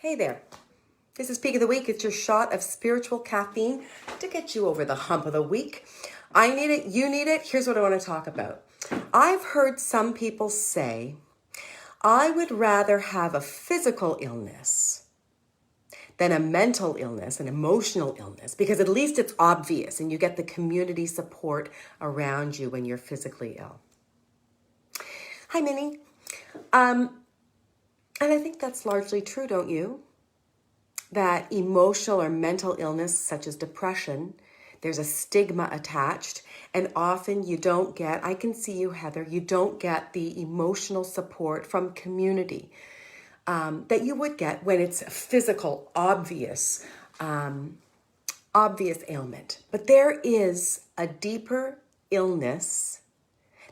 Hey there. This is Peak of the Week. It's your shot of spiritual caffeine to get you over the hump of the week. I need it. You need it. Here's what I want to talk about. I've heard some people say, I would rather have a physical illness than a mental illness, an emotional illness, because at least it's obvious and you get the community support around you when you're physically ill. Hi, Minnie. And I think that's largely true, don't you? That emotional or mental illness, such as depression, there's a stigma attached. And often you don't get, I can see you, Heather, you don't get the emotional support from community that you would get when it's a physical, obvious ailment. But there is a deeper illness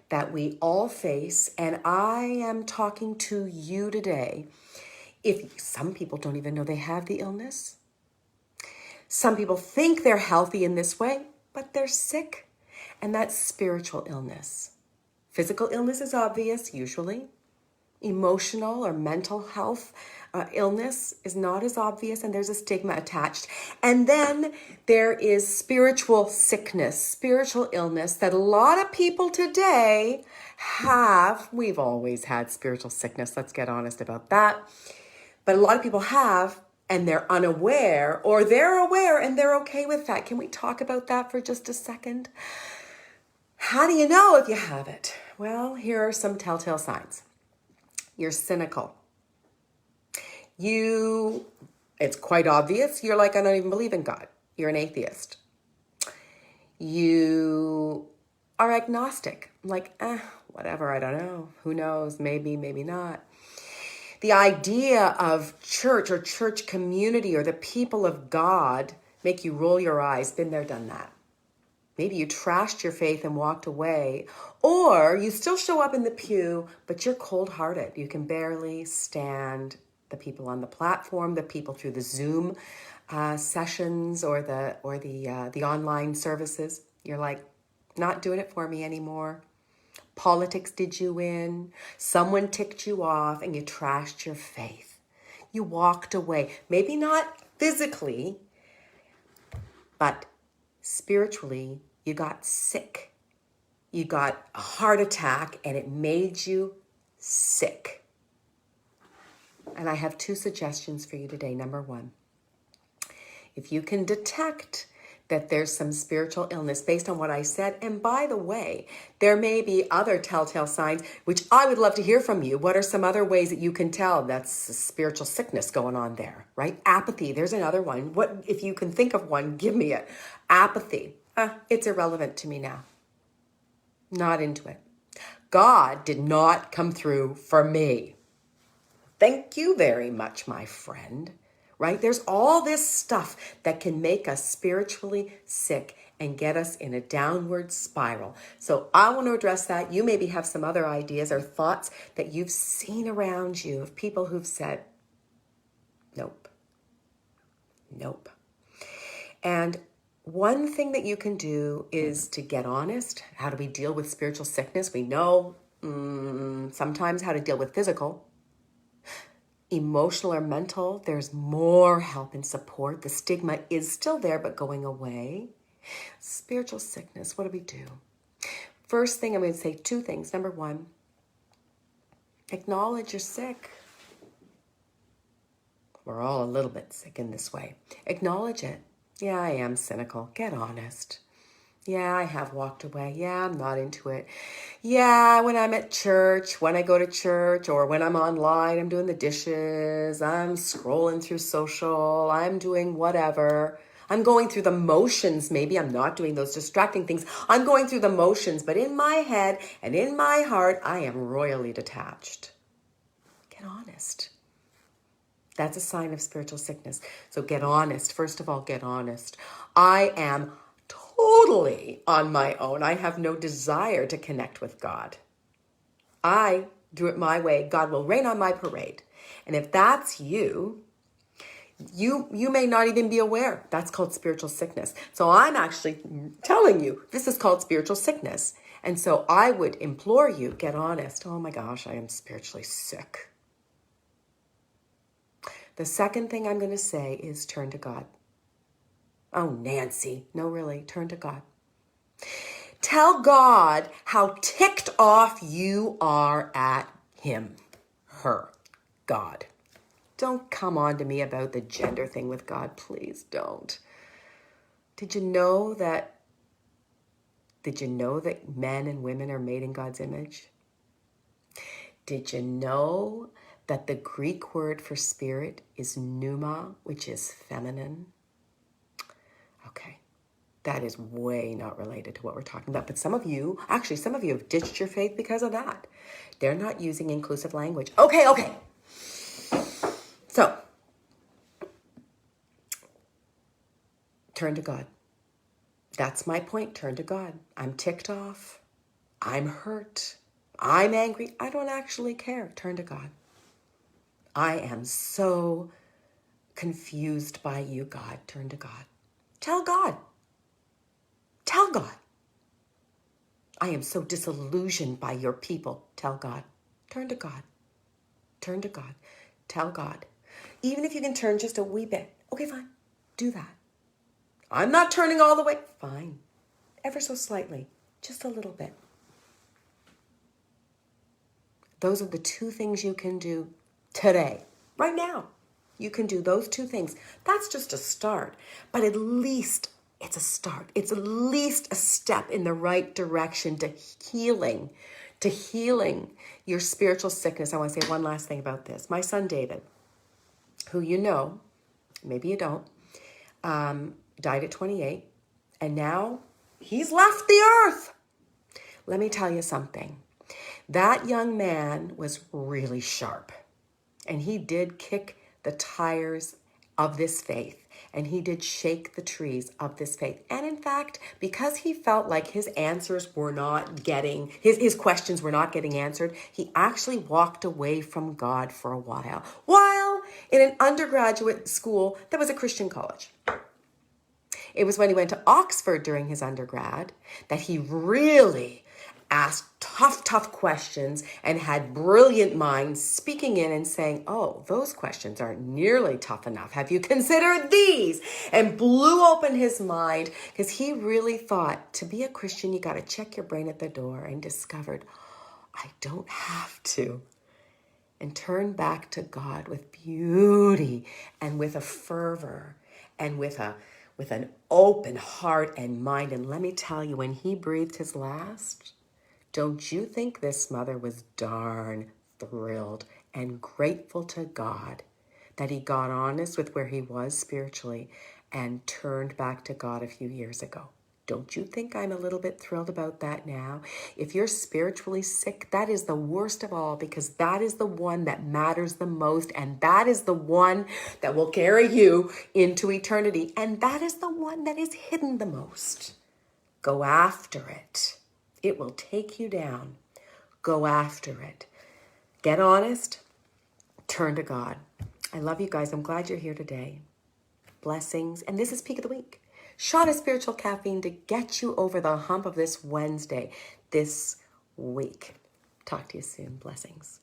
that we all face, and I am talking to you today. If some people don't even know they have the illness, some people think they're healthy in this way, but they're sick, and that's spiritual illness. Physical illness is obvious, usually. Emotional or mental health illness is not as obvious, and there's a stigma attached. And then there is spiritual sickness, spiritual illness that a lot of people today have. We've always had spiritual sickness, let's get honest about that. But a lot of people have, and they're unaware, or they're aware and they're okay with that. Can we talk about that for just a second? How do you know if you have it? Well, here are some telltale signs. You're cynical. It's quite obvious. You're like, I don't even believe in God. You're an atheist. You are agnostic. Like, whatever, I don't know. Who knows? Maybe, maybe not. The idea of church or church community or the people of God make you roll your eyes. Been there, done that. Maybe you trashed your faith and walked away, or you still show up in the pew, but you're cold-hearted. You can barely stand the people on the platform, the people through the Zoom sessions or the online services. You're like, not doing it for me anymore. Politics did you in. Someone ticked you off, and you trashed your faith. You walked away. Maybe not physically, but spiritually, you got sick. You got a heart attack and it made you sick. And I have two suggestions for you today. Number one, if you can detect that there's some spiritual illness based on what I said, and by the way, there may be other telltale signs, which I would love to hear from you. What are some other ways that you can tell that's a spiritual sickness going on there, right? Apathy, there's another one. What if you can think of one, give me it. Apathy, it's irrelevant to me now. Not into it. God did not come through for me. Thank you very much, my friend. Right? There's all this stuff that can make us spiritually sick and get us in a downward spiral. So I want to address that. You maybe have some other ideas or thoughts that you've seen around you of people who've said, nope, nope. And one thing that you can do is to get honest. How do we deal with spiritual sickness? We know sometimes how to deal with physical. Emotional or mental, there's more help and support. The stigma is still there, but going away. Spiritual sickness, what do we do? First thing, I'm going to say two things. Number one, acknowledge you're sick. We're all a little bit sick in this way. Acknowledge it. Yeah, I am cynical. Get honest. Yeah, I have walked away. Yeah, I'm not into it. Yeah, when I'm at church, when I go to church, or when I'm online, I'm doing the dishes, I'm scrolling through social, I'm doing whatever. I'm going through the motions. Maybe I'm not doing those distracting things. I'm going through the motions, but in my head and in my heart, I am royally detached. Get honest. That's a sign of spiritual sickness. So get honest. First of all, get honest. I am totally on my own. I have no desire to connect with God. I do it my way. God will rain on my parade. And if that's you may not even be aware. That's called spiritual sickness. So I'm actually telling you, this is called spiritual sickness. And so I would implore you, get honest. Oh my gosh, I am spiritually sick. The second thing I'm going to say is turn to God. Oh, Nancy. No, really, turn to God. Tell God how ticked off you are at him, her, God. Don't come on to me about the gender thing with God. Please don't. Did you know that men and women are made in God's image? Did you know that the Greek word for spirit is pneuma, which is feminine? Okay, that is way not related to what we're talking about. But some of you have ditched your faith because of that. They're not using inclusive language. Okay. So, turn to God. That's my point. Turn to God. I'm ticked off. I'm hurt. I'm angry. I don't actually care. Turn to God. I am so confused by you, God. Turn to God. Tell God. Tell God. I am so disillusioned by your people. Tell God. Turn to God. Turn to God. Tell God. Even if you can turn just a wee bit. Okay, fine. Do that. I'm not turning all the way. Fine. Ever so slightly. Just a little bit. Those are the two things you can do today. Right now. You can do those two things. That's just a start. But at least it's a start. It's at least a step in the right direction to healing your spiritual sickness. I want to say one last thing about this. My son David, who you know, maybe you don't, died at 28, and now he's left the earth. Let me tell you something. That young man was really sharp, and he did kick the tires of this faith, and he did shake the trees of this faith. And in fact, because he felt like his answers were not getting, his questions were not getting answered, he actually walked away from God for a while in an undergraduate school that was a Christian college. It was when he went to Oxford during his undergrad that he really asked tough questions and had brilliant minds speaking in and saying, oh, those questions aren't nearly tough enough. Have you considered these? And blew open his mind because he really thought to be a Christian, you got to check your brain at the door, and discovered, I don't have to. And turn back to God with beauty and with a fervor and with an open heart and mind. And let me tell you, when he breathed his last, don't you think this mother was darn thrilled and grateful to God that he got honest with where he was spiritually and turned back to God a few years ago? Don't you think I'm a little bit thrilled about that now? If you're spiritually sick, that is the worst of all, because that is the one that matters the most, and that is the one that will carry you into eternity, and that is the one that is hidden the most. Go after it. It will take you down. Go after it. Get honest. Turn to God. I love you guys. I'm glad you're here today. Blessings. And this is Peak of the Week. Shot of spiritual caffeine to get you over the hump of this Wednesday, this week. Talk to you soon. Blessings.